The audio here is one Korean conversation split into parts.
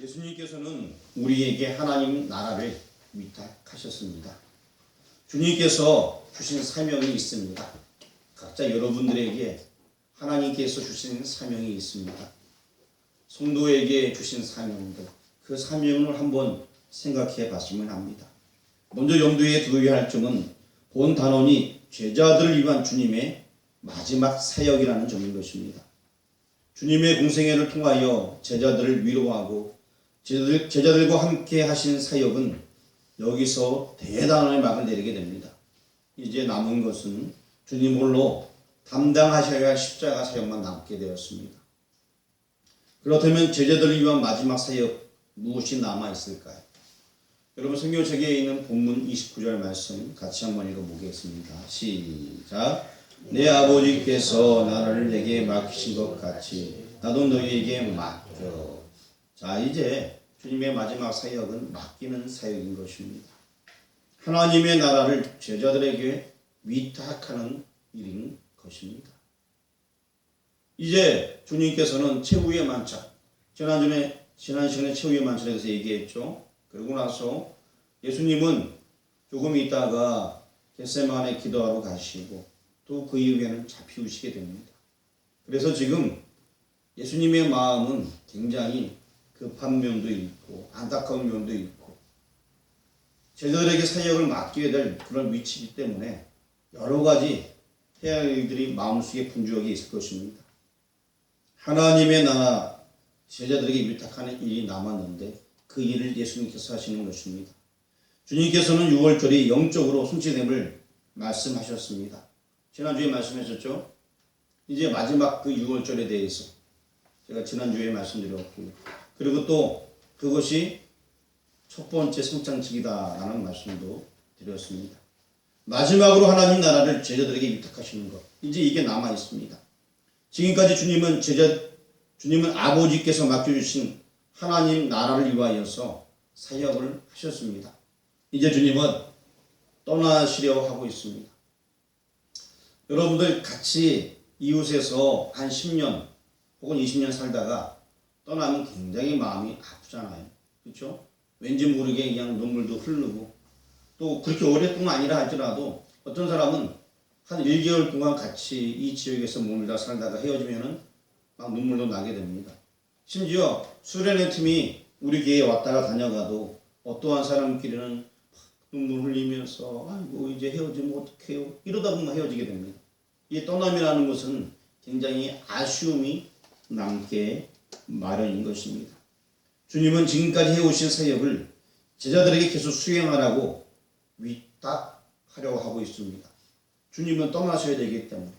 예수님께서는 우리에게 하나님 나라를 위탁하셨습니다. 주님께서 주신 사명이 있습니다. 각자 여러분들에게 하나님께서 주신 사명이 있습니다. 성도에게 주신 사명들, 그 사명을 한번 생각해 봤으면 합니다. 먼저 염두에 두어야 할 점은 본 단원이 제자들을 위한 주님의 마지막 사역이라는 점인 것입니다. 주님의 공생애를 통하여 제자들을 위로하고 제자들과 함께 하신 사역은 여기서 대단한 막을 내리게 됩니다. 이제 남은 것은 주님 홀로 담당하셔야 할 십자가 사역만 남게 되었습니다. 그렇다면 제자들을 위한 마지막 사역 무엇이 남아 있을까요? 여러분 성경책에 있는 본문 29절 말씀 같이 한번 읽어보겠습니다. 시작. 내 아버지께서 나를 내게 맡기신 것 같이 나도 너희에게 맡겨. 자, 이제 주님의 마지막 사역은 맡기는 사역인 것입니다. 하나님의 나라를 제자들에게 위탁하는 일인 것입니다. 이제 주님께서는 최후의 만찬, 지난 시간에 최후의 만찬에 대해서 얘기했죠. 그러고 나서 예수님은 조금 있다가 겟세마네 기도하러 가시고 또 그 이후에는 잡히우시게 됩니다. 그래서 지금 예수님의 마음은 굉장히 급한 면도 있고 안타까운 면도 있고 제자들에게 사역을 맡기게 될 그런 위치이기 때문에 여러 가지 해야 할 일들이 마음속에 분주하게 있을 것입니다. 하나님의 나라 제자들에게 위탁하는 일이 남았는데 그 일을 예수님께서 하시는 것입니다. 주님께서는 6월절이 영적으로 성취됨을 말씀하셨습니다. 지난주에 말씀하셨죠. 이제 마지막 그 6월절에 대해서 제가 지난주에 말씀드렸고요. 그리고 또 그것이 첫 번째 성찬식이다라는 말씀도 드렸습니다. 마지막으로 하나님 나라를 제자들에게 위탁하시는 것. 이제 이게 남아 있습니다. 지금까지 주님은 아버지께서 맡겨주신 하나님 나라를 위하여서 사역을 하셨습니다. 이제 주님은 떠나시려 하고 있습니다. 여러분들 같이 이웃에서 한 10년 혹은 20년 살다가 떠나면 굉장히 마음이 아프잖아요. 그렇죠? 왠지 모르게 그냥 눈물도 흐르고 또 그렇게 오랫동안 아니라 할지라도 어떤 사람은 한 1개월 동안 같이 이 지역에서 머물다 살다가 헤어지면은 막 눈물도 나게 됩니다. 심지어 수련회 팀이 우리 교회에 왔다가 다녀가도 어떠한 사람끼리는 눈물 흘리면서 아이고 이제 헤어지면 어떡해요 이러다 보면 헤어지게 됩니다. 이 떠남이라는 것은 굉장히 아쉬움이 남게 마련인 것입니다. 주님은 지금까지 해오신 사역을 제자들에게 계속 수행하라고 위탁하려고 하고 있습니다. 주님은 떠나셔야 되기 때문에.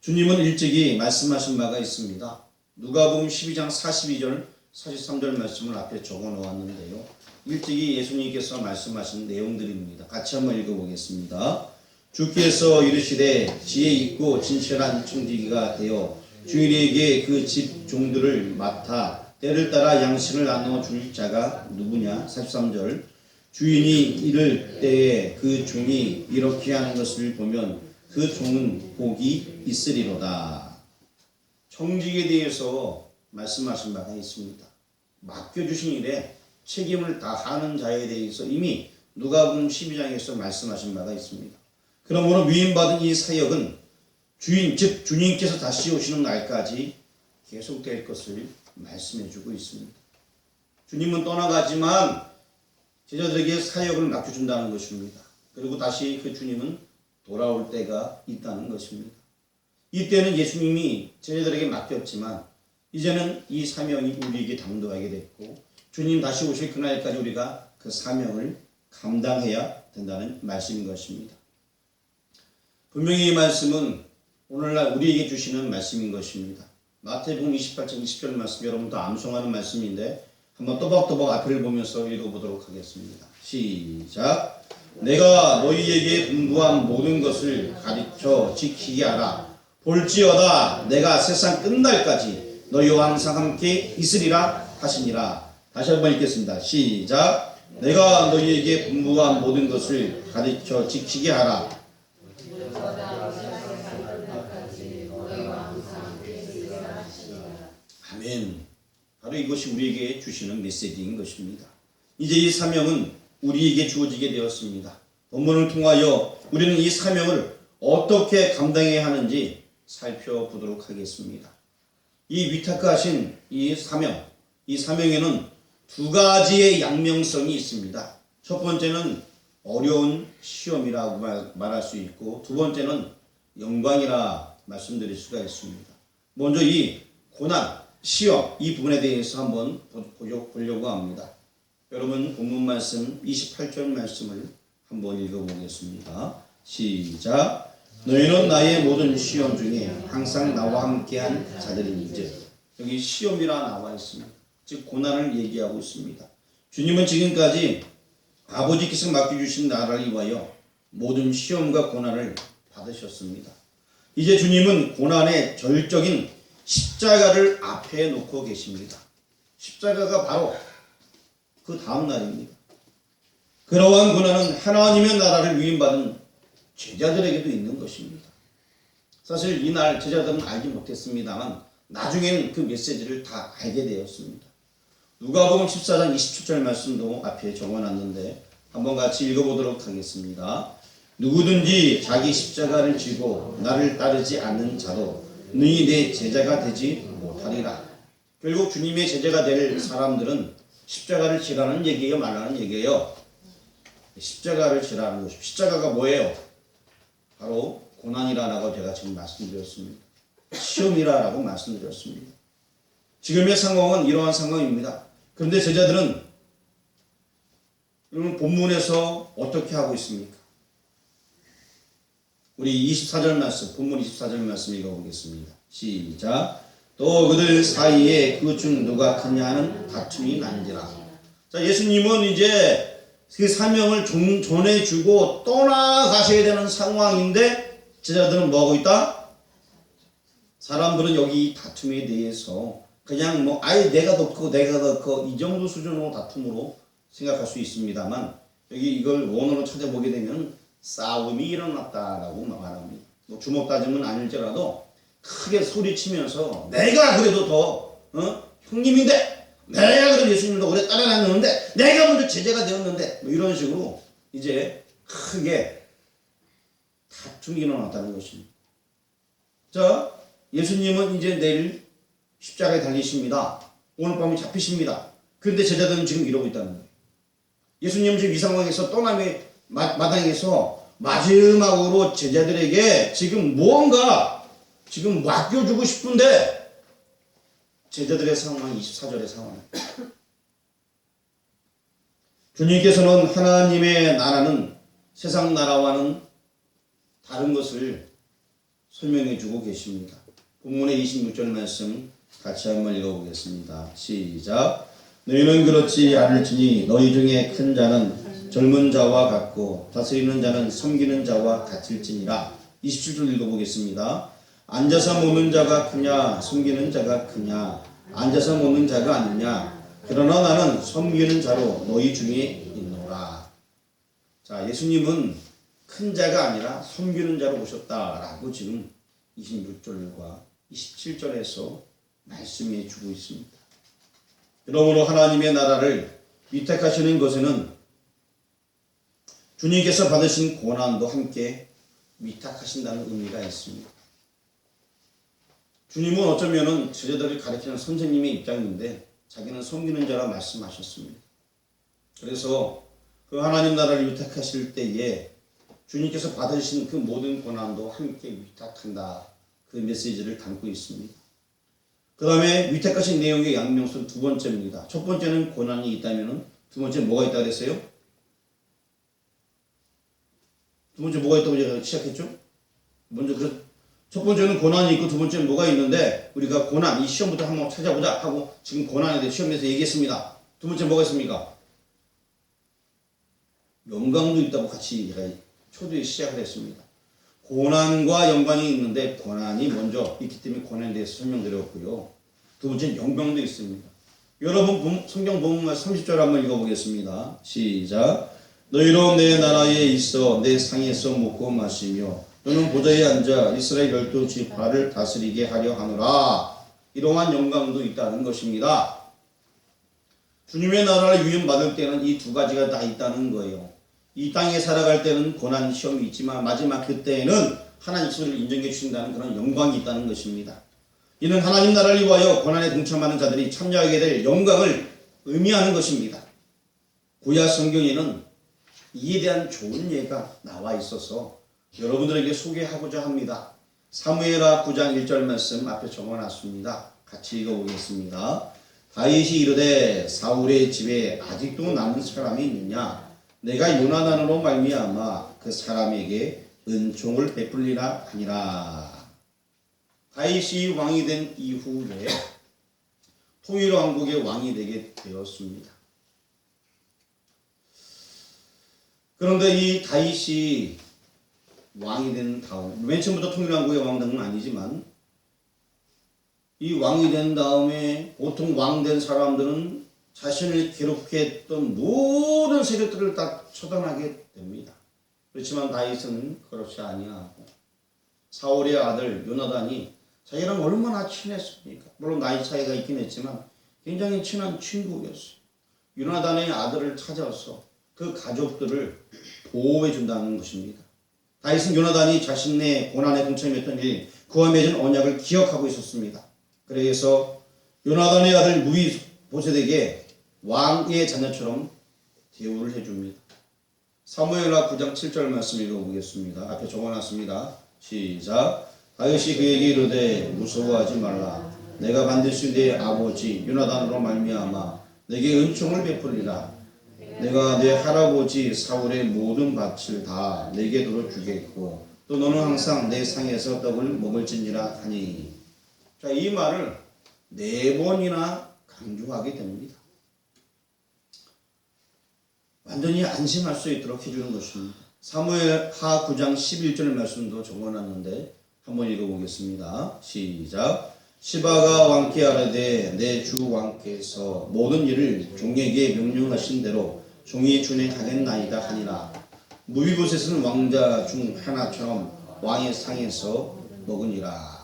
주님은 일찍이 말씀하신 바가 있습니다. 누가복음 12장 42절 43절 말씀을 앞에 적어 놓았는데요. 일찍이 예수님께서 말씀하신 내용들입니다. 같이 한번 읽어보겠습니다. 주께서 이르시되 지혜 있고 진실한 청지기가 되어 주인에게 그 집 종들을 맡아 때를 따라 양식을 나누어 줄 자가 누구냐? 43절 주인이 이를 때에 그 종이 이렇게 하는 것을 보면 그 종은 복이 있으리로다. 청지기에 대해서 말씀하신 바가 있습니다. 맡겨주신 일에 책임을 다하는 자에 대해서 이미 누가복음 12장에서 말씀하신 바가 있습니다. 그러므로 위임받은 이 사역은 주인 즉 주님께서 다시 오시는 날까지 계속될 것을 말씀해주고 있습니다. 주님은 떠나가지만 제자들에게 사역을 맡겨준다는 것입니다. 그리고 다시 그 주님은 돌아올 때가 있다는 것입니다. 이때는 예수님이 제자들에게 맡겼지만 이제는 이 사명이 우리에게 당도하게 됐고 주님 다시 오실 그날까지 우리가 그 사명을 감당해야 된다는 말씀인 것입니다. 분명히 이 말씀은 오늘날 우리에게 주시는 말씀인 것입니다. 마태복음 28장 20절 말씀 여러분도 암송하는 말씀인데 한번 또박또박 앞을 보면서 읽어보도록 하겠습니다. 시작. 내가 너희에게 분부한 모든 것을 가르쳐 지키게 하라. 볼지어다 내가 세상 끝날까지 너희와 항상 함께 있으리라 하시니라. 다시 한번 읽겠습니다. 시작. 내가 너희에게 분부한 모든 것을 가르쳐 지키게 하라. 아멘. 바로 이것이 우리에게 주시는 메시지인 것입니다. 이제 이 사명은 우리에게 주어지게 되었습니다. 본문을 통하여 우리는 이 사명을 어떻게 감당해야 하는지 살펴보도록 하겠습니다. 이 위탁하신 이 사명에는 두 가지의 양명성이 있습니다. 첫 번째는 어려운 시험이라고 말할 수 있고, 두 번째는 영광이라 말씀드릴 수가 있습니다. 먼저 이 고난, 시험, 이 부분에 대해서 한번 보려고 합니다. 여러분 본문 말씀 28절 말씀을 한번 읽어보겠습니다. 시작. 너희는 나의 모든 시험 중에 항상 나와 함께한 자들인즉. 여기 시험이라 나와 있습니다. 즉 고난을 얘기하고 있습니다. 주님은 지금까지 아버지께서 맡겨주신 나라를 위하여 모든 시험과 고난을 받으셨습니다. 이제 주님은 고난의 절적인 십자가를 앞에 놓고 계십니다. 십자가가 바로 그 다음 날입니다. 그러한 고난은 하나님의 나라를 위임받은 제자들에게도 있는 것입니다. 사실 이날 제자들은 알지 못했습니다만 나중에는 그 메시지를 다 알게 되었습니다. 누가복음 14장 27절 말씀도 앞에 적어놨는데 한번 같이 읽어보도록 하겠습니다. 누구든지 자기 십자가를 지고 나를 따르지 않는 자도 너희 내 제자가 되지 못하리라. 결국 주님의 제자가 될 사람들은 십자가를 지라는 얘기예요, 말하는 얘기예요. 십자가를 지라는 것입니다. 십자가가 뭐예요? 바로 고난이라고 제가 지금 말씀드렸습니다. 시험이라고 말씀드렸습니다. 지금의 상황은 이러한 상황입니다. 그런데 제자들은 본문에서 어떻게 하고 있습니까? 우리 24절 말씀, 본문 24절 말씀 읽어보겠습니다. 시작. 또 그들 사이에 그 중 누가 크냐 하는 다툼이 난지라. 자, 예수님은 이제 그 사명을 전해주고 떠나가셔야 되는 상황인데 제자들은 뭐하고 있다? 사람들은 여기 다툼에 대해서 그냥 뭐 아예 내가 더 크고 내가 더 커 이 정도 수준으로 다툼으로 생각할 수 있습니다만 여기 이걸 원어로 찾아보게 되면 싸움이 일어났다라고 말합니다. 뭐 주먹 다짐은 아닐지라도 크게 소리치면서 내가 그래도 더 형님인데 내가 그래도 예수님도 오래 따라다녔는데 내가 먼저 제자가 되었는데 뭐 이런 식으로 이제 크게 다툼이 일어났다는 것입니다. 자, 예수님은 이제 내일 십자가에 달리십니다. 오늘 밤에 잡히십니다. 그런데 제자들은 지금 이러고 있다는 거예요. 예수님은 지금 이 상황에서 떠남의 마당에서 마지막으로 제자들에게 지금 무언가 지금 맡겨주고 싶은데 제자들의 상황이 24절의 상황이에요. 주님께서는 하나님의 나라는 세상 나라와는 다른 것을 설명해 주고 계십니다. 본문의 26절 말씀 같이 한번 읽어보겠습니다. 시작. 너희는 그렇지 않을지니 너희 중에 큰 자는 젊은 자와 같고 다스리는 자는 섬기는 자와 같을지니라. 27절 읽어보겠습니다. 앉아서 먹는 자가 크냐 섬기는 자가 크냐. 앉아서 먹는 자가 아니냐. 그러나 나는 섬기는 자로 너희 중에 있노라. 자, 예수님은 큰 자가 아니라 섬기는 자로 오셨다라고 지금 26절과 27절에서 말씀해 주고 있습니다. 그러므로 하나님의 나라를 위탁하시는 것에는 주님께서 받으신 고난도 함께 위탁하신다는 의미가 있습니다. 주님은 어쩌면은 제자들을 가르치는 선생님의 입장인데 자기는 섬기는 자라 말씀하셨습니다. 그래서 그 하나님 나라를 위탁하실 때에 주님께서 받으신 그 모든 고난도 함께 위탁한다. 그 메시지를 담고 있습니다. 그 다음에 위탁하신 내용의 양명선 두 번째입니다. 첫 번째는 고난이 있다면 두 번째 뭐가 있다고 그랬어요? 두 번째 뭐가 있다고 제가 시작했죠? 먼저 첫 번째는 고난이 있고 두 번째는 뭐가 있는데 우리가 고난, 이 시험부터 한번 찾아보자 하고 지금 고난에 대해 시험에서 얘기했습니다. 두 번째 뭐가 있습니까? 영광도 있다고 같이 초두에 시작을 했습니다. 고난과 영광이 있는데 고난이 먼저 있기 때문에 고난에 대해서 설명드렸고요. 두 번째는 영광도 있습니다. 여러분 성경 본문 30절 한번 읽어보겠습니다. 시작. 너희로 내 나라에 있어 내 상에서 먹고 마시며 너는 보좌에 앉아 이스라엘 12지파를 다스리게 하려 하노라. 이러한 영광도 있다는 것입니다. 주님의 나라를 위임받을 때는 이 두 가지가 다 있다는 거예요. 이 땅에 살아갈 때는 고난 시험이 있지만 마지막 그때에는 하나님 스스로를 인정해 주신다는 그런 영광이 있다는 것입니다. 이는 하나님 나라를 위하여 고난에 동참하는 자들이 참여하게 될 영광을 의미하는 것입니다. 구약 성경에는 이에 대한 좋은 예가 나와 있어서 여러분들에게 소개하고자 합니다. 사무엘하 9장 1절 말씀 앞에 적어놨습니다. 같이 읽어보겠습니다. 다윗이 이르되 사울의 집에 아직도 남은 사람이 있느냐? 내가 요나단으로 말미암아 그 사람에게 은총을 베풀리라 하니라. 다윗이 왕이 된 이후에 통일왕국의 왕이 되게 되었습니다. 그런데 이 다윗이 왕이 된 다음, 맨 처음부터 통일왕국의 왕 된 건 아니지만 이 왕이 된 다음에 보통 왕 된 사람들은 자신을 괴롭게 했던 모든 세력들을 다 처단하게 됩니다. 그렇지만 다윗은 그렇지 아니하고 사울의 아들 요나단이 자기랑 얼마나 친했습니까? 물론 나이 차이가 있긴 했지만 굉장히 친한 친구였어요. 요나단의 아들을 찾아서 그 가족들을 보호해 준다는 것입니다. 다윗은 요나단이 자신의 고난에 동참했던 일, 그와 맺은 언약을 기억하고 있었습니다. 그래서 요나단의 아들 무비보셋에게 왕의 자녀처럼 대우를 해줍니다. 사무엘하 9장 7절 말씀 읽어보겠습니다. 앞에 적어놨습니다. 시작. 다윗이 그에게 이르되 무서워하지 말라. 내가 반드시 내 아버지 요나단으로 말미암아 내게 은총을 베풀리라. 내가 내 할아버지 사울의 모든 밭을 다 내게 도로 주겠고 또 너는 항상 내 상에서 떡을 먹을지니라 하니. 자, 이 말을 4번이나 강조하게 됩니다. 완전히 안심할 수 있도록 해주는 것입니다. 사무엘하 9장 11절 말씀도 적어놨는데 한번 읽어보겠습니다. 시작. 시바가 왕께 아뢰되 내 주 왕께서 모든 일을 종에게 명령하신 대로 종이 준행하겠나이다 하니라. 무비보셋은 왕자 중 하나처럼 왕의 상에서 먹으니라.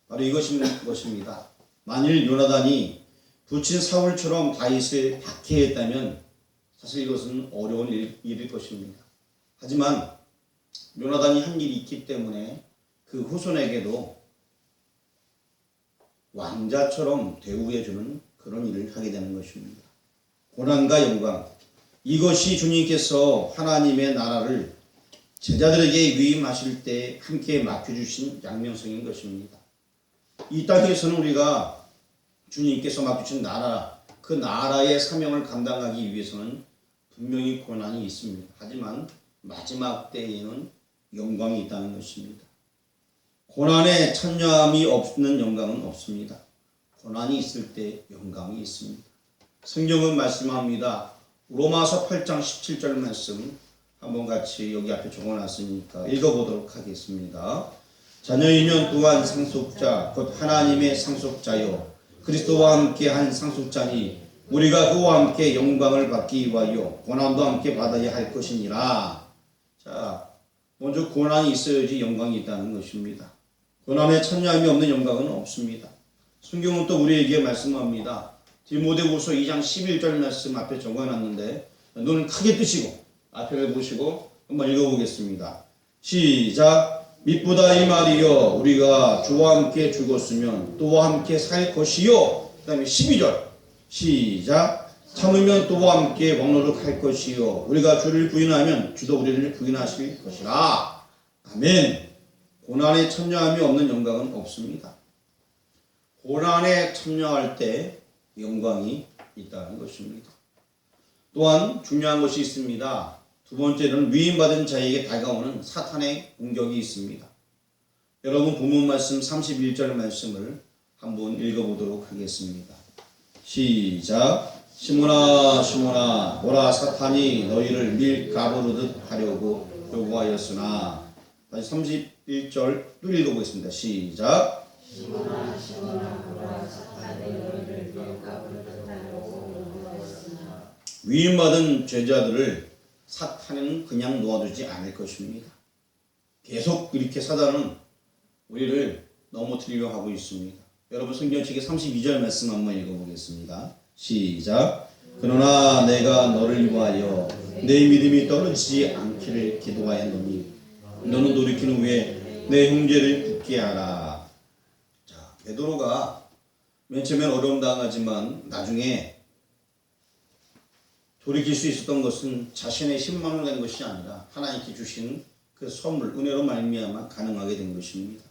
바로 이것인 것입니다. 만일 요나단이 부친 사울처럼 다윗을 박해했다면 사실 이것은 어려운 일일 것입니다. 하지만 요나단이 한 일이 있기 때문에 그 후손에게도 왕자처럼 대우해주는 그런 일을 하게 되는 것입니다. 고난과 영광, 이것이 주님께서 하나님의 나라를 제자들에게 위임하실 때 함께 맡겨주신 양명성인 것입니다. 이 땅에서는 우리가 주님께서 맡겨주신 나라, 그 나라의 사명을 감당하기 위해서는 분명히 고난이 있습니다. 하지만 마지막 때에는 영광이 있다는 것입니다. 고난에 참여함이 없는 영광은 없습니다. 고난이 있을 때 영광이 있습니다. 성경은 말씀합니다. 로마서 8장 17절 말씀 한번 같이 여기 앞에 적어놨으니까 읽어보도록 하겠습니다. 자녀이면 또한 상속자 곧 하나님의 상속자요 그리스도와 함께 한 상속자니 우리가 그와 함께 영광을 받기 위하여 고난도 함께 받아야 할 것이니라. 자, 먼저 고난이 있어야지 영광이 있다는 것입니다. 고난에 참여함이 없는 영광은 없습니다. 성경은 또 우리에게 말씀합니다. 디모데후서 2장 11절 말씀 앞에 적어놨는데 눈을 크게 뜨시고 앞에 보시고 한번 읽어보겠습니다. 시작. 미쁘다 이 말이여 우리가 주와 함께 죽었으면 또와 함께 살 것이요. 그 다음에 12절 시작. 참으면 또와 함께 왕노릇할 것이요 우리가 주를 부인하면 주도 우리를 부인하실 것이라. 아멘. 고난에 참여함이 없는 영광은 없습니다. 고난에 참여할 때 영광이 있다는 것입니다. 또한 중요한 것이 있습니다. 두 번째는 위임받은 자에게 다가오는 사탄의 공격이 있습니다. 여러분 본문 말씀 31절 말씀을 한번 읽어보도록 하겠습니다. 시작. 시몬아 시몬아 보라 사탄이 너희를 밀가부르듯 하려고 요구하였으나. 다시 31절 또 읽어보겠습니다. 시작. 시몬아 시몬아 보라 사탄이 너희를 밀가부르듯 하려고 요구하였으나. 위임받은 죄자들을 사탄은 그냥 놓아두지 않을 것입니다. 계속 이렇게 사단은 우리를 넘어뜨리려 하고 있습니다. 여러분 성경책의 32절 말씀 한번 읽어보겠습니다. 시작. 그러나 내가 너를 위하여 내 믿음이 떨어지지 않기를 기도하였노니 너는 돌이킨 후에 내 형제를 굳게 하라. 자, 베드로가 맨 처음엔 어려움 당하지만 나중에 돌이킬 수 있었던 것은 자신의 힘만으로 된 것이 아니라 하나님께 주신 그 선물, 은혜로 말미암아 가능하게 된 것입니다.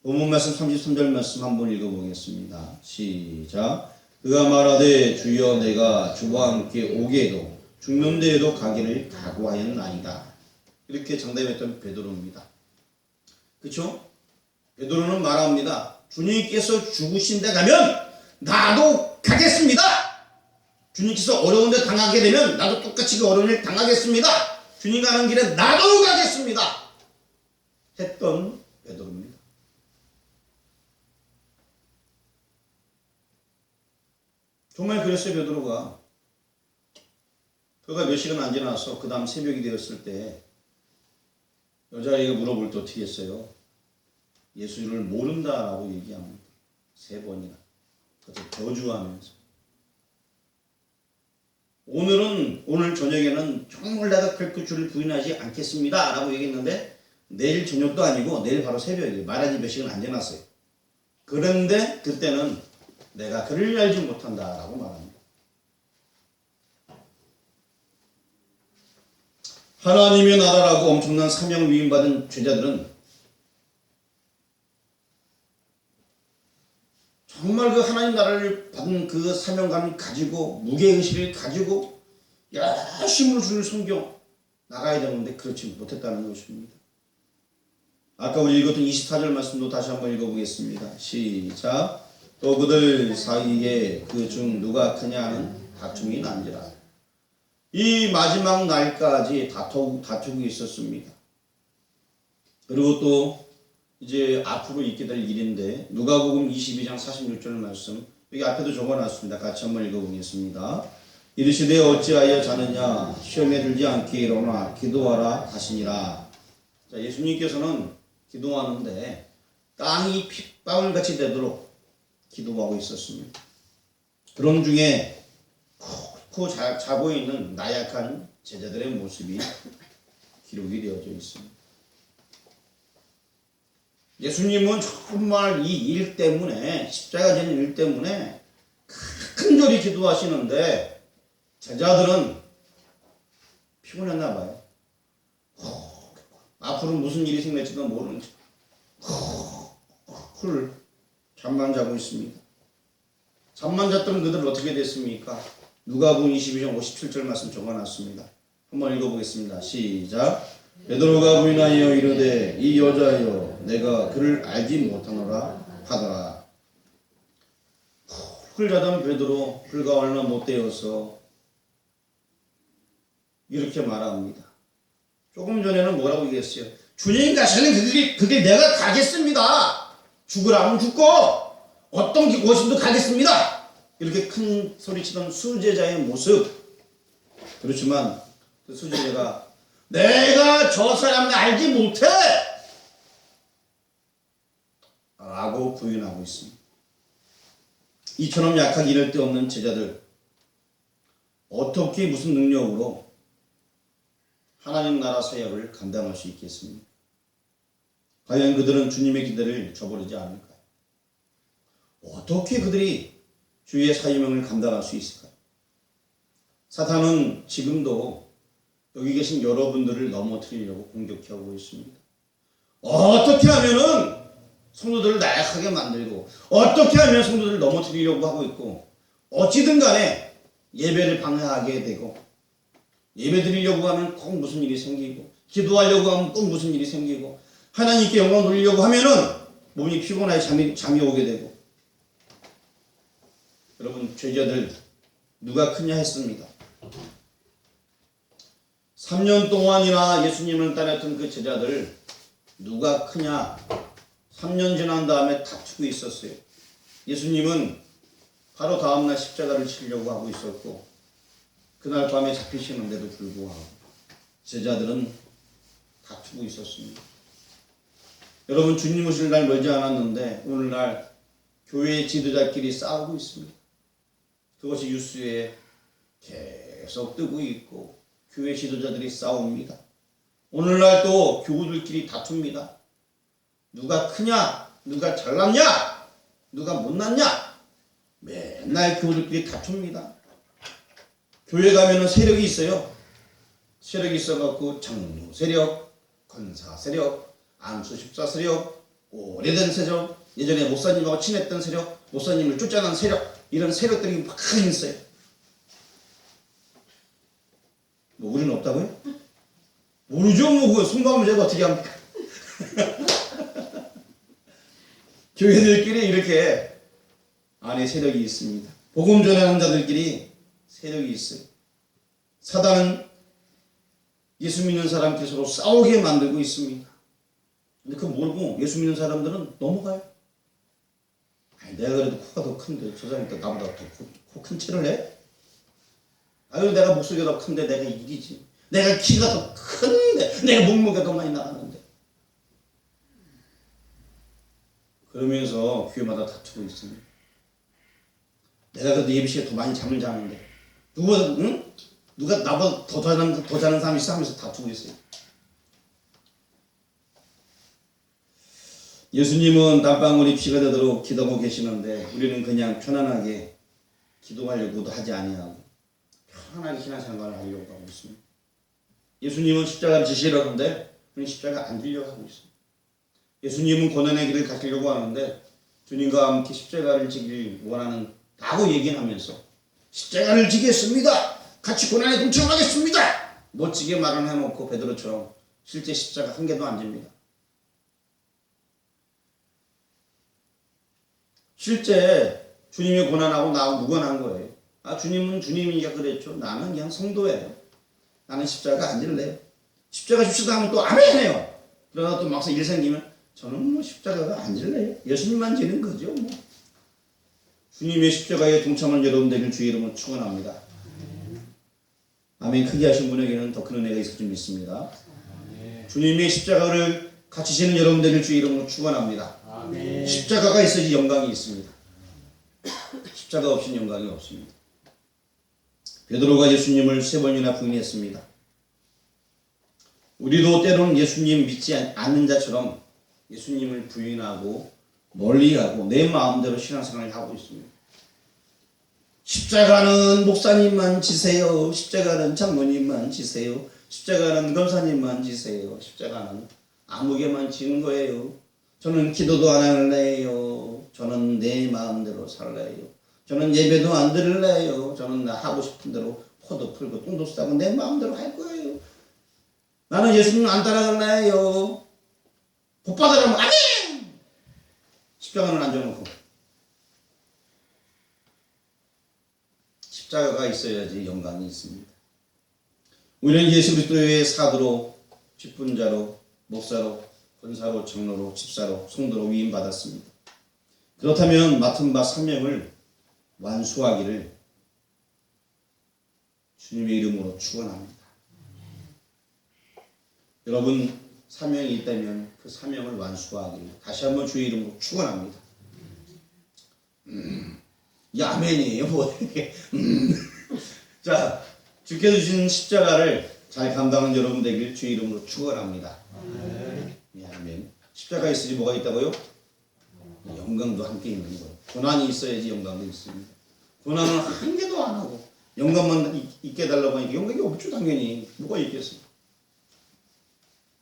본문 말씀 33절 말씀 한번 읽어보겠습니다. 시작. 그가 말하되 주여 내가 주와 함께 오게도 죽는 데에도 가기를 각오하였나이다. 이렇게 장담했던 베드로입니다. 그렇죠? 베드로는 말합니다. 주님께서 죽으신 데 가면 나도 가겠습니다. 주님께서 어려운 데 당하게 되면 나도 똑같이 그 어려운 일 당하겠습니다. 주님 가는 길에 나도 가겠습니다. 했던 베드로입니다. 정말 그랬어요. 베드로가 그가 몇 시간 안 지나서 그 다음 새벽이 되었을 때 여자아이가 물어볼 때 어떻게 했어요? 예수를 모른다라고 얘기합니다. 3번이나 그것도 저주하면서. 오늘 저녁에는 정말 내가 결코 주를 부인하지 않겠습니다 라고 얘기했는데 내일 저녁도 아니고 내일 바로 새벽이에요. 말하지 몇 시간 안 지났어요. 그런데 그때는 내가 그를 알지 못한다라고 말합니다. 하나님의 나라라고 엄청난 사명 위임받은 제자들은 정말 그 하나님 나라를 받은 그 사명감을 가지고 무게의식을 가지고 열심으로 주를 섬겨 나가야 되는데 그렇지 못했다는 것입니다. 아까 우리 읽었던 24절 말씀도 다시 한번 읽어보겠습니다. 시작. 또 그들 사이에 그 중 누가 크냐 하는 다툼이 난지라. 이 마지막 날까지 다투고 있었습니다. 그리고 또 이제 앞으로 있게 될 일인데 누가복음 22장 46절 말씀 여기 앞에도 적어놨습니다. 같이 한번 읽어보겠습니다. 이르시되 어찌하여 자느냐 시험에 들지 않게 일어나 기도하라 하시니라. 자, 예수님께서는 기도하는데 땅이 핏방울같이 되도록 기도하고 있었습니다. 그런 중에 푹 자고 있는 나약한 제자들의 모습이 기록이 되어져 있습니다. 예수님은 정말 이 일 때문에 십자가 지는 일 때문에 간절히 기도하시는데 제자들은 피곤했나 봐요. 앞으로 무슨 일이 생길지도 모르는 잠만 자고 있습니다. 잠만 잤던 그들 어떻게 됐습니까? 누가복음 22장 57절 말씀 적어놨습니다. 한번 읽어보겠습니다. 시작. 베드로가 부인하여 이르되 이 여자여 내가 그를 알지 못하노라 하더라. 훌 자던 베드로 불과 얼마 못 되어서 이렇게 말합니다. 조금 전에는 뭐라고 얘기했어요? 주님 가시는 그 길 내가 가겠습니다. 죽으라면 죽고 어떤 곳이든 가겠습니다. 이렇게 큰 소리치던 수제자의 모습. 그렇지만 그 수제자가 내가 저 사람을 알지 못해 라고 부인하고 있습니다. 이처럼 약하기 이를 데 없는 제자들 어떻게 무슨 능력으로 하나님 나라 사역을 감당할 수 있겠습니까? 과연 그들은 주님의 기대를 저버리지 않을까요? 어떻게 그들이 주의 사명을 감당할 수 있을까요? 사탄은 지금도 여기 계신 여러분들을 넘어뜨리려고 공격하고 있습니다. 어떻게 하면은 성도들을 나약하게 만들고 어떻게 하면 성도들을 넘어뜨리려고 하고 있고 어찌든 간에 예배를 방해하게 되고 예배 드리려고 하면 꼭 무슨 일이 생기고 기도하려고 하면 꼭 무슨 일이 생기고 하나님께 영광 돌리려고 하면은 몸이 피곤하게 잠이 오게 되고 여러분 제자들 누가 크냐 했습니다. 3년 동안이나 예수님을 따랐던 그 제자들 누가 크냐 3년 지난 다음에 다투고 있었어요. 예수님은 바로 다음날 십자가를 치려고 하고 있었고 그날 밤에 잡히시는데도 불구하고 제자들은 다투고 있었습니다. 여러분 주님 오실 날 멀지 않았는데 오늘날 교회 지도자끼리 싸우고 있습니다. 그것이 뉴스에 계속 뜨고 있고 교회 지도자들이 싸웁니다. 오늘날 또 교우들끼리 다툽니다. 누가 크냐? 누가 잘났냐? 누가 못났냐? 맨날 교우들끼리 다툽니다. 교회 가면은 세력이 있어요. 세력이 있어갖고 장로 세력, 권사 세력, 안수 집사 세력, 오래된 세력, 예전에 목사님하고 친했던 세력, 목사님을 쫓아난 세력, 이런 세력들이 막 있어요. 뭐 우리는 없다고요? 모르죠. 뭐 그거 송방을 제가 어떻게 합니까? 교회들끼리 이렇게 안에 세력이 있습니다. 복음 전하는 자들끼리 세력이 있어요. 사단은 예수 믿는 사람께서도 싸우게 만들고 있습니다. 근데 그거 모르고 예수 믿는 사람들은 넘어가요. 아니, 내가 그래도 코가 더 큰데 저 사람이 또 나보다 더 코 큰 채를 해? 아유, 내가 목소리가 더 큰데 내가 이기지. 내가 키가 더 큰데 내가 몸무게가 더 많이 나가는데. 그러면서 교회마다 다투고 있습니다. 내가 그래도 예비시에 더 많이 잠을 자는데 누가 나보다 더 자는 사람이 있어 하면서 다투고 있어요. 예수님은 땀방울이 피가 되도록 기도하고 계시는데 우리는 그냥 편안하게 기도하려고도 하지 아니하고 편안하게 신앙생활을 하려고 하고 있습니다. 예수님은 십자가를 지시려는데 우리는 십자가 안 지려고 하고 있습니다. 예수님은 고난의 길을 가시려고 하는데 주님과 함께 십자가를 지길 원하는 다고 얘기하면서 십자가를 지겠습니다. 같이 고난에 동참하겠습니다. 멋지게 말을 해놓고 베드로처럼 실제 십자가 한 개도 안 집니다. 실제 주님이 고난하고 나하고 무관한 거예요. 아, 주님은 주님이니까 그랬죠. 나는 그냥 성도예요. 나는 십자가 안 질래요. 십자가 줍시다 하면 또 아멘해요. 그러다 또 막상 일 생기면 저는 뭐 십자가가 안 질래요. 예수님만 지는 거죠. 뭐. 주님의 십자가에 동참한 여러분 되길 주의 이름으로 축원합니다. 아멘. 크게 하신 분에게는 더 큰 은혜가 있을 줄 믿습니다. 주님의 십자가를 같이 지는 여러분 되길 주의 이름으로 축원합니다. 십자가가 있어야지 영광이 있습니다. 십자가 없이는 영광이 없습니다. 베드로가 예수님을 3번이나 부인했습니다. 우리도 때로는 예수님 믿지 않는 자처럼 예수님을 부인하고 멀리하고 내 마음대로 신앙생활을 하고 있습니다. 십자가는 목사님만 지세요. 십자가는 장로님만 지세요. 십자가는 검사님만 지세요. 십자가는 아무개만 지는 거예요. 저는 기도도 안 할래요. 저는 내 마음대로 살래요. 저는 예배도 안 드릴래요. 저는 나 하고 싶은 대로 포도 풀고 똥도 싸고 내 마음대로 할 거예요. 나는 예수님 안 따라갈래요. 복 받으라면 아멘! 십자가는 앉아놓고. 십자가가 있어야지 영광이 있습니다. 우리는 예수 그리스도의 사도로, 직분자로, 목사로, 권사로, 장로로, 집사로, 성도로 위임받았습니다. 그렇다면 맡은 바 사명을 완수하기를 주님의 이름으로 축원합니다. 여러분 사명이 있다면 그 사명을 완수하기를 다시 한번 주의 이름으로 축원합니다. 이 아멘이에요. 뭐 이렇게 자, 주께서 주신 십자가를 잘 감당하는 여러분 되길 주의 이름으로 축원합니다. 아멘. 십자가 있으니 뭐가 있다고요? 영광도 함께 있는 거예요. 고난이 있어야지 영광도 있습니다. 고난은 한 개도 안 하고 영광만 있게 해달라고 하니까 영광이 없죠. 당연히 뭐가 있겠어요.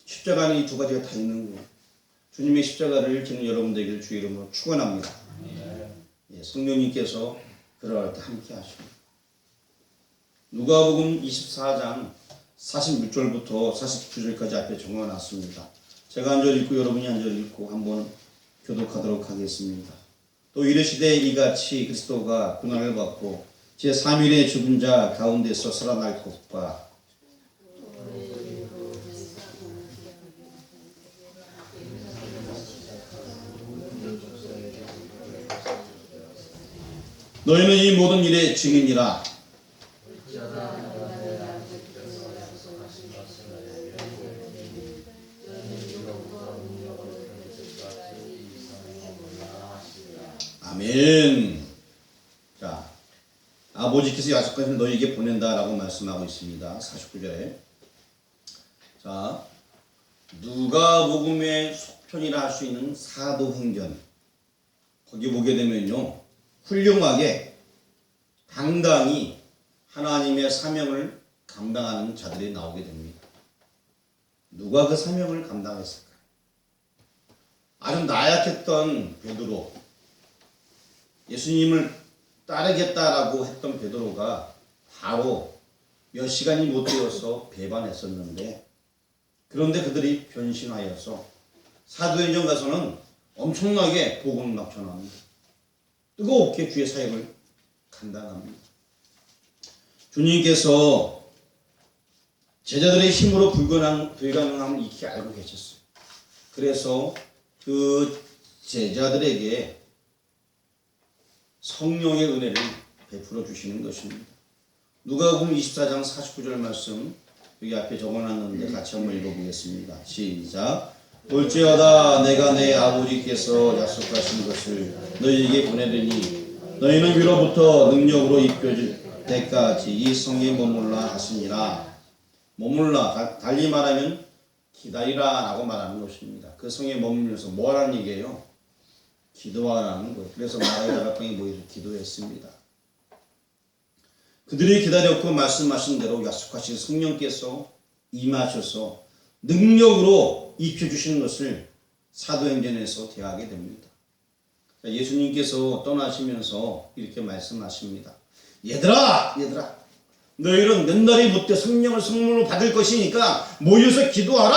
십자가는 이 두 가지가 다 있는 거예요. 주님의 십자가를 지는 여러분 되기를 주의 이름으로 축원합니다. 예, 성령님께서 그럴 때 함께 하십니다. 누가복음 24장 46절부터 49절까지 앞에 적어놨습니다. 제가 한 절 읽고 여러분이 한 절 읽고 한번 교독하도록 하겠습니다. 또 이르시되 이같이 그리스도가 고난을 받고 제3일에 죽은 자 가운데서 살아날 것과 너희는 이 모든 일의 증인이라. 아멘. 아멘. 자, 아버지께서 약속하신 너희에게 보낸다라고 말씀하고 있습니다. 49절에. 자, 누가복음의 속편이라 할 수 있는 사도행전. 거기 보게 되면요, 훌륭하게 당당히 하나님의 사명을 감당하는 자들이 나오게 됩니다. 누가 그 사명을 감당했을까요? 아주 나약했던 베드로, 예수님을 따르겠다라고 했던 베드로가 바로 몇 시간이 못 되어서 배반했었는데, 그런데 그들이 변신하여서 사도행전 가서는 엄청나게 복음을 막 전합니다. 뜨겁게 주의 사역을 감당합니다. 주님께서 제자들의 힘으로 불가능함을 익히 알고 계셨어요. 그래서 그 제자들에게 성령의 은혜를 베풀어 주시는 것입니다. 누가복음 24장 49절 말씀 여기 앞에 적어놨는데 같이 한번 읽어보겠습니다. 시작. 볼지어다 내가 내 아버지께서 약속하신 것을 너희에게 보내리니 너희는 위로부터 능력으로 입혀질 때까지 이 성에 머물라 하시니라. 머물라, 달리 말하면 기다리라 라고 말하는 것입니다. 그 성에 머물면서 뭐 하라는 얘기예요? 기도하라는 거예요. 그래서 마리아 각방이 모여서 기도했습니다. 그들이 기다렸고 말씀하신 대로 약속하신 성령께서 임하셔서 능력으로 입혀주시는 것을 사도행전에서 대하게 됩니다. 예수님께서 떠나시면서 이렇게 말씀하십니다. 얘들아 너희는 몇 날이 못돼 성령을 선물로 받을 것이니까 모여서 기도하라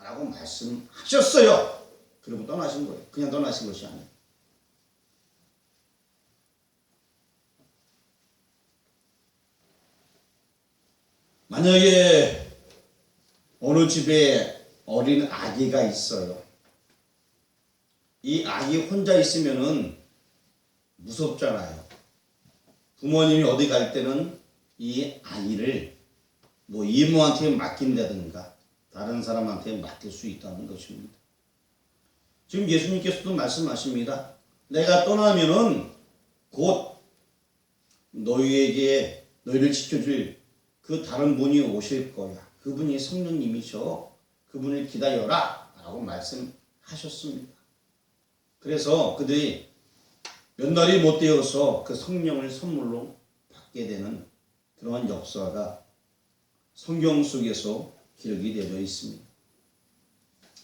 라고 말씀하셨어요. 그리고 떠나신 거예요. 그냥 떠나신 것이 아니에요. 만약에 어느 집에 어린 아기가 있어요. 이 아기 혼자 있으면은 무섭잖아요. 부모님이 어디 갈 때는 이 아이를 뭐 이모한테 맡긴다든가 다른 사람한테 맡길 수 있다는 것입니다. 지금 예수님께서도 말씀하십니다. 내가 떠나면은 곧 너희를 지켜줄 그 다른 분이 오실 거야. 그분이 성령님이셔. 그분을 기다려라 라고 말씀하셨습니다. 그래서 그들이 몇 날이 못 되어서 그 성령을 선물로 받게 되는 그러한 역사가 성경 속에서 기록이 되어 있습니다.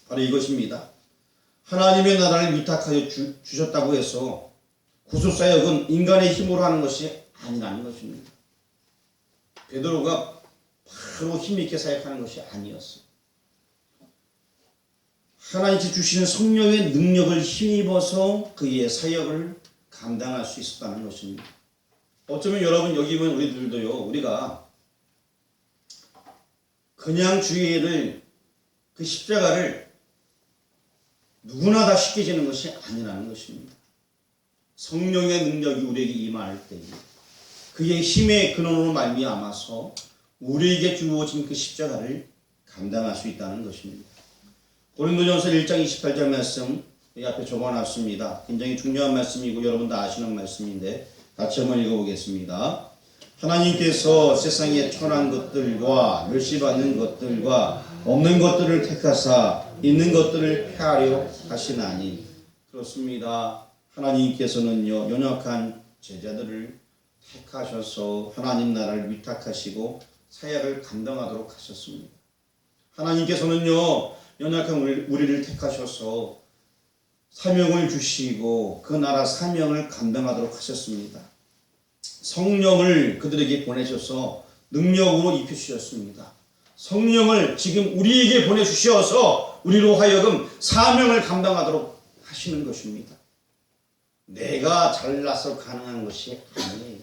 바로 이것입니다. 하나님의 나라를 위탁하여 주셨다고 해서 구속사역은 인간의 힘으로 하는 것이 아니라는 것입니다. 베드로가 바로 힘있게 사역하는 것이 아니었어요. 하나님께 주시는 성령의 능력을 힘입어서 그의 사역을 감당할 수 있었다는 것입니다. 어쩌면 여러분 여기 있는 우리들도요, 우리가 그냥 주의를 그 십자가를 누구나 다 쉽게 지는 것이 아니라는 것입니다. 성령의 능력이 우리에게 임할 때에 그의 힘의 근원으로 말미암아서 우리에게 주어진 그 십자가를 감당할 수 있다는 것입니다. 고린도전서 1장 28절 말씀 여기 앞에 적어놨습니다. 굉장히 중요한 말씀이고 여러분 다 아시는 말씀인데 같이 한번 읽어보겠습니다. 하나님께서 세상에 천한 것들과 멸시받는 것들과 없는 것들을 택하사 있는 것들을 폐하려 하시나니. 그렇습니다. 하나님께서는요, 연약한 제자들을 택하셔서 하나님 나라를 위탁하시고 사역을 감당하도록 하셨습니다. 하나님께서는요, 연약한 우리를 택하셔서 사명을 주시고 그 나라 사명을 감당하도록 하셨습니다. 성령을 그들에게 보내셔서 능력으로 입혀주셨습니다. 성령을 지금 우리에게 보내주셔서 우리로 하여금 사명을 감당하도록 하시는 것입니다. 내가 잘나서 가능한 것이 아니에요.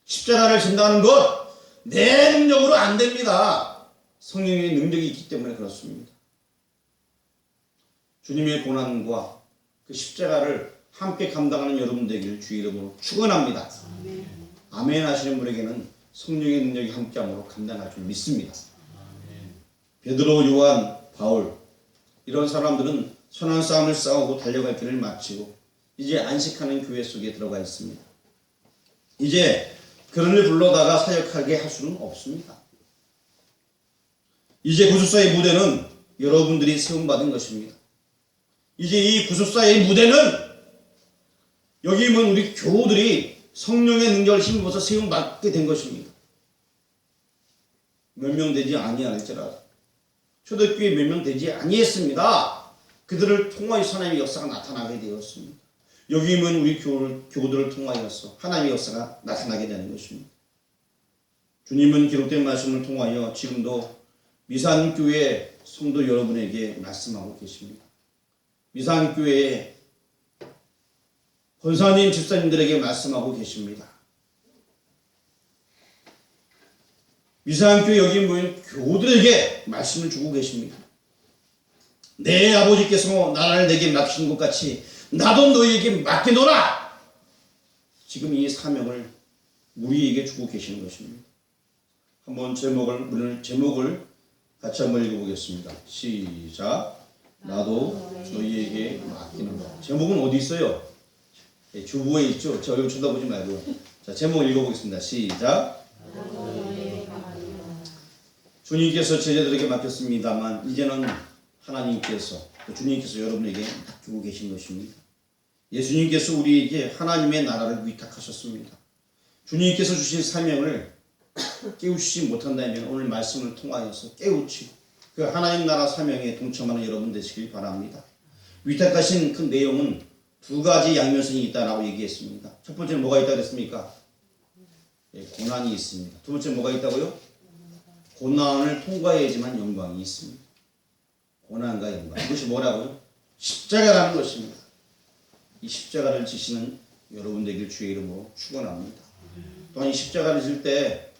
십자가를 진다는 것 내 능력으로 안 됩니다. 성령의 능력이 있기 때문에 그렇습니다. 주님의 고난과 그 십자가를 함께 감당하는 여러분 되기를 주 이름으로 축원합니다. 아멘 하시는 분에게는 성령의 능력이 함께함으로 감당할 줄 믿습니다. 베드로, 요한, 바울 이런 사람들은 선한 싸움을 싸우고 달려갈 길을 마치고 이제 안식하는 교회 속에 들어가 있습니다. 이제 그런을 불러다가 사역하게 할 수는 없습니다. 이제 구속사의 무대는 여러분들이 세움받은 것입니다. 이제 이 구속사의 무대는 여기 있는 우리 교우들이 성령의 능력을 힘입어서 세움받게 된 것입니다. 몇 명 되지 아니할지라도 초대교회 몇 명 되지 아니했습니다. 그들을 통하여서 하나님의 역사가 나타나게 되었습니다. 여기 있는 우리 교우들을 통하여서 하나님의 역사가 나타나게 되는 것입니다. 주님은 기록된 말씀을 통하여 지금도 미산교회 성도 여러분에게 말씀하고 계십니다. 미산교회의 권사님, 집사님들에게 말씀하고 계십니다. 미산교회 여기 모인 교우들에게 말씀을 주고 계십니다. 내 아버지께서 나라를 내게 맡기신 것 같이 나도 너희에게 맡기노라. 지금 이 사명을 우리에게 주고 계시는 것입니다. 한번 제목을 같이 한번 읽어보겠습니다. 시작. 나도 너희에게 맡기노라. 제목은 어디 있어요? 주부에 있죠. 저 여기 쳐다보지 말고요. 자, 제목 읽어보겠습니다. 시작. 주님께서 제자들에게 맡겼습니다만 이제는 하나님께서 주님께서 여러분에게 맡기고 계신 것입니다. 예수님께서 우리에게 하나님의 나라를 위탁하셨습니다. 주님께서 주신 사명을 깨우치지 못한다면 오늘 말씀을 통하여서 깨우치고 그 하나님 나라 사명에 동참하는 여러분 되시길 바랍니다. 위탁하신 그 내용은 두 가지 양면성이 있다라고 얘기했습니다. 첫 번째는 뭐가 있다고 했습니까? 고난이 있습니다. 두 번째 뭐가 있다고요? 고난을 통과해야지만 영광이 있습니다. 고난과 영광. 이것이 뭐라고요? 십자가라는 것입니다. 이 십자가를 지시는 여러분 되길 주의 이름으로 축원합니다. 또한 이 십자가를 질 때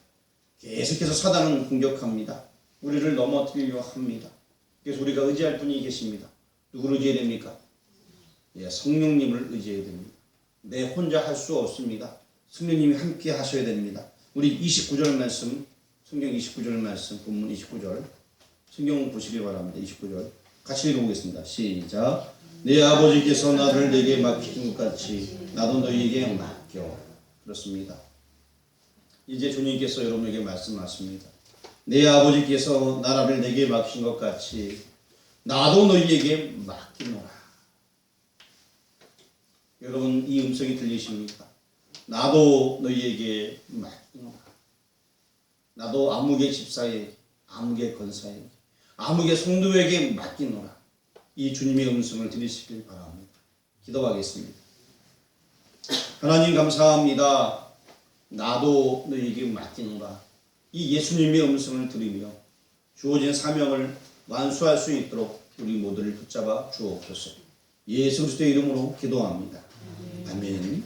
계속해서 사단은 공격합니다. 우리를 넘어뜨리려 합니다. 그래서 우리가 의지할 분이 계십니다. 누구를 의지해야 됩니까? 성령님을 의지해야 됩니다. 내 혼자 할 수 없습니다. 성령님이 함께 하셔야 됩니다. 우리 29절 말씀, 성경 29절 말씀, 본문 29절 성경 보시기 바랍니다. 29절 같이 읽어보겠습니다. 시작. 내 아버지께서 나를 내게 맡기신 것 같이 나도 너희에게 맡겨. 그렇습니다. 이제 주님께서 여러분에게 말씀하십니다. 내 아버지께서 나라를 내게 맡기신 것 같이 나도 너희에게 맡기노라. 여러분 이 음성이 들리십니까? 나도 너희에게 맡기노라. 나도 아무개 집사에게, 아무개 권사에게, 아무개 성도에게 맡기노라. 이 주님의 음성을 들으시길 바랍니다. 기도하겠습니다. 하나님 감사합니다. 나도 너희에게 맡기노라. 이 예수님의 음성을 들으며 주어진 사명을 완수할 수 있도록 우리 모두를 붙잡아 주옵소서. 예수 그리스도의 이름으로 기도합니다. 아멘.